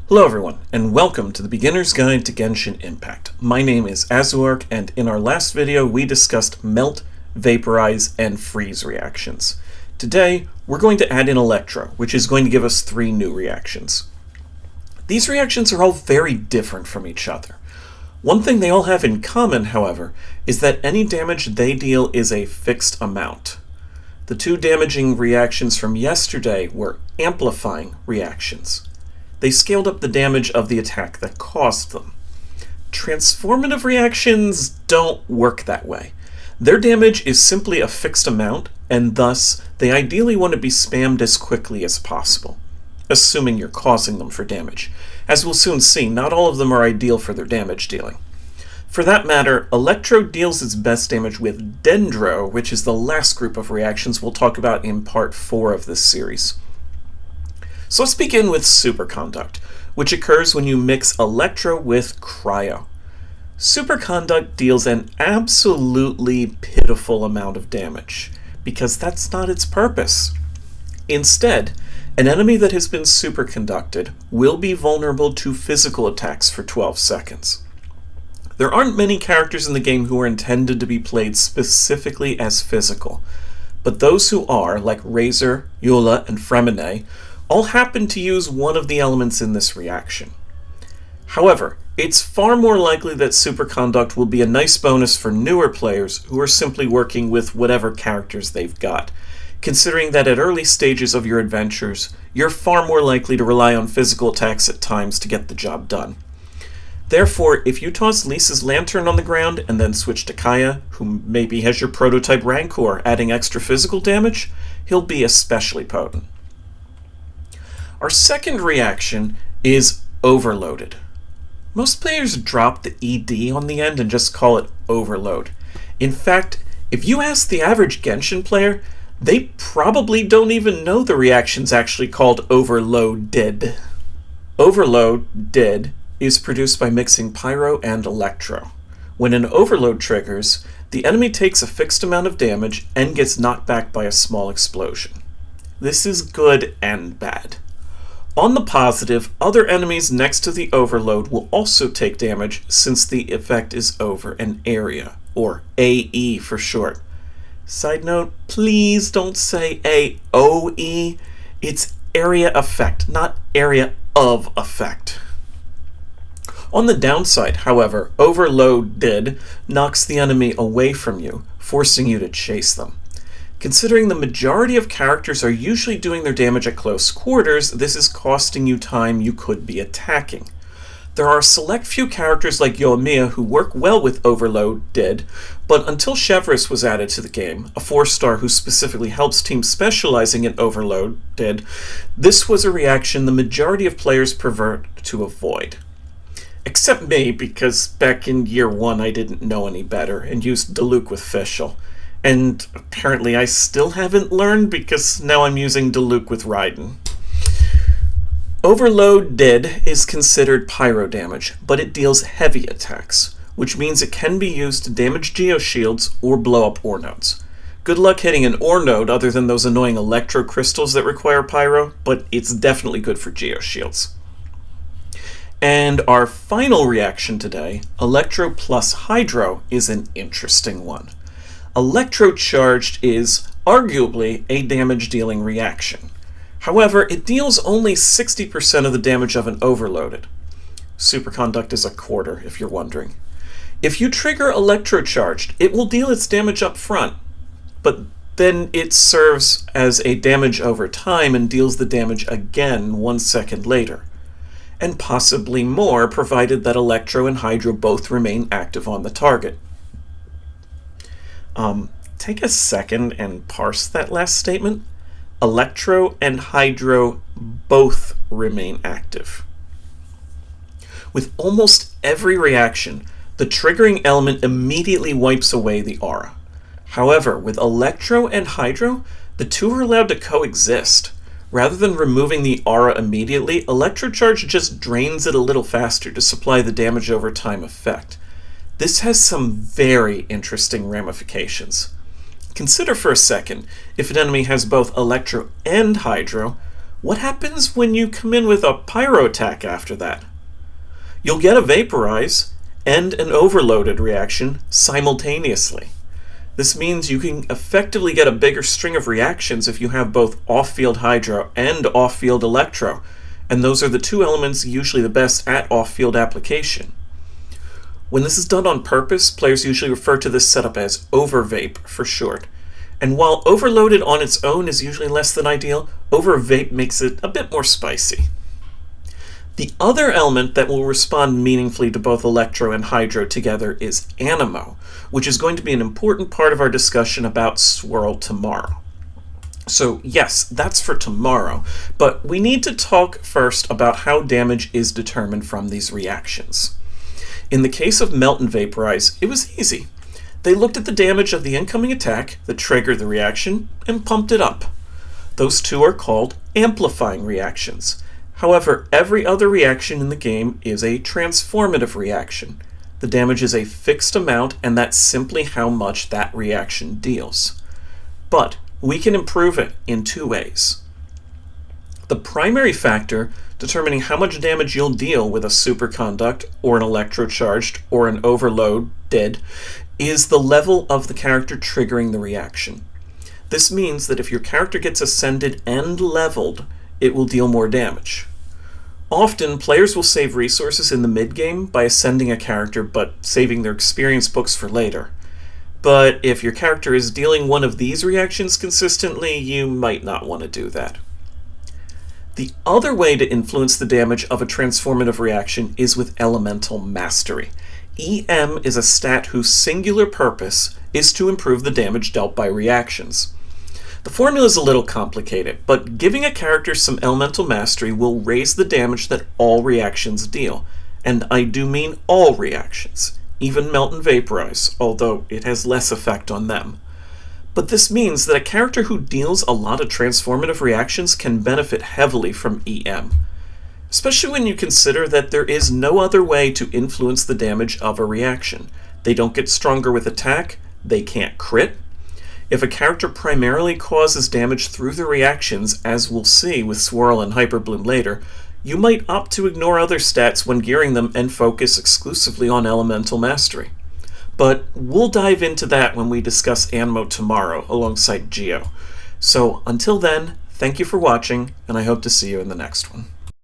Hello everyone, and welcome to the Beginner's Guide to Genshin Impact. My name is Azuark, and in our last video we discussed melt, vaporize, and freeze reactions. Today, we're going to add in Electro, which is going to give us 3 new reactions. These reactions are all very different from each other. One thing they all have in common, however, is that any damage they deal is a fixed amount. The 2 damaging reactions from yesterday were amplifying reactions. They scaled up the damage of the attack that caused them. Transformative reactions don't work that way. Their damage is simply a fixed amount, and thus they ideally want to be spammed as quickly as possible, assuming you're causing them for damage. As we'll soon see, not all of them are ideal for their damage dealing. For that matter, Electro deals its best damage with Dendro, which is the last group of reactions we'll talk about in part 4 of this series. So let's begin with Superconduct, which occurs when you mix Electro with Cryo. Superconduct deals an absolutely pitiful amount of damage, because that's not its purpose. Instead, an enemy that has been superconducted will be vulnerable to physical attacks for 12 seconds. There aren't many characters in the game who are intended to be played specifically as physical, but those who are, like Razor, Eula, and Fremine, all happen to use one of the elements in this reaction. However, it's far more likely that Superconduct will be a nice bonus for newer players who are simply working with whatever characters they've got, considering that at early stages of your adventures, you're far more likely to rely on physical attacks at times to get the job done. Therefore, if you toss Lisa's Lantern on the ground and then switch to Kaya, who maybe has your prototype Rancor adding extra physical damage, he'll be especially potent. Our second reaction is Overloaded. Most players drop the ED on the end and just call it Overload. In fact, if you ask the average Genshin player, they probably don't even know the reaction's actually called Overloaded. Overloaded is produced by mixing Pyro and Electro. When an overload triggers, the enemy takes a fixed amount of damage and gets knocked back by a small explosion. This is good and bad. On the positive, other enemies next to the overload will also take damage since the effect is over an area, or AE for short. Side note, please don't say AOE. It's area effect, not area of effect. On the downside, however, Overloaded knocks the enemy away from you, forcing you to chase them. Considering the majority of characters are usually doing their damage at close quarters, this is costing you time you could be attacking. There are a select few characters like Yoimiya who work well with Overloaded, but until Chevreuse was added to the game, a 4-star who specifically helps teams specializing in Overloaded, this was a reaction the majority of players prefer to avoid. Except me, because back in year 1 I didn't know any better and used Diluc with Fischl. And apparently I still haven't learned because now I'm using Diluc with Raiden. Overloaded is considered pyro damage, but it deals heavy attacks, which means it can be used to damage geoshields or blow up ore nodes. Good luck hitting an ore node other than those annoying electro crystals that require pyro, but it's definitely good for geoshields. And our final reaction today, Electro plus Hydro, is an interesting one. Electrocharged is arguably a damage-dealing reaction. However, it deals only 60% of the damage of an Overloaded. Superconduct is a quarter, if you're wondering. If you trigger Electrocharged, it will deal its damage up front, but then it serves as a damage over time and deals the damage again 1 second later. And possibly more, provided that Electro and Hydro both remain active on the target. Take a second and parse that last statement. Electro and Hydro both remain active. With almost every reaction, the triggering element immediately wipes away the aura. However, with Electro and Hydro, the 2 are allowed to coexist. Rather than removing the aura immediately, Electrocharge just drains it a little faster to supply the damage over time effect. This has some very interesting ramifications. Consider for a second, if an enemy has both Electro and Hydro, what happens when you come in with a pyro attack after that? You'll get a vaporize and an overloaded reaction simultaneously. This means you can effectively get a bigger string of reactions if you have both off-field hydro and off-field electro, and those are the two elements usually the best at off-field application. When this is done on purpose, players usually refer to this setup as overvape for short. And while overloaded on its own is usually less than ideal, overvape makes it a bit more spicy. The other element that will respond meaningfully to both electro and hydro together is animo, which is going to be an important part of our discussion about swirl tomorrow. So yes, that's for tomorrow, but we need to talk first about how damage is determined from these reactions. In the case of melt and vaporize, it was easy. They looked at the damage of the incoming attack that triggered the reaction and pumped it up. Those two are called amplifying reactions. However, every other reaction in the game is a transformative reaction. The damage is a fixed amount, and that's simply how much that reaction deals. But we can improve it in two ways. The primary factor determining how much damage you'll deal with a superconduct or an electrocharged or an overloaded is the level of the character triggering the reaction. This means that if your character gets ascended and leveled, it will deal more damage. Often, players will save resources in the mid-game by ascending a character but saving their experience books for later. But if your character is dealing one of these reactions consistently, you might not want to do that. The other way to influence the damage of a transformative reaction is with elemental mastery. EM is a stat whose singular purpose is to improve the damage dealt by reactions. The formula is a little complicated, but giving a character some elemental mastery will raise the damage that all reactions deal. And I do mean all reactions, even melt and vaporize, although it has less effect on them. But this means that a character who deals a lot of transformative reactions can benefit heavily from EM, especially when you consider that there is no other way to influence the damage of a reaction. They don't get stronger with attack, they can't crit. If a character primarily causes damage through the reactions, as we'll see with Swirl and Hyperbloom later, you might opt to ignore other stats when gearing them and focus exclusively on elemental mastery. But we'll dive into that when we discuss Anmo tomorrow alongside Geo. So until then, thank you for watching, and I hope to see you in the next one.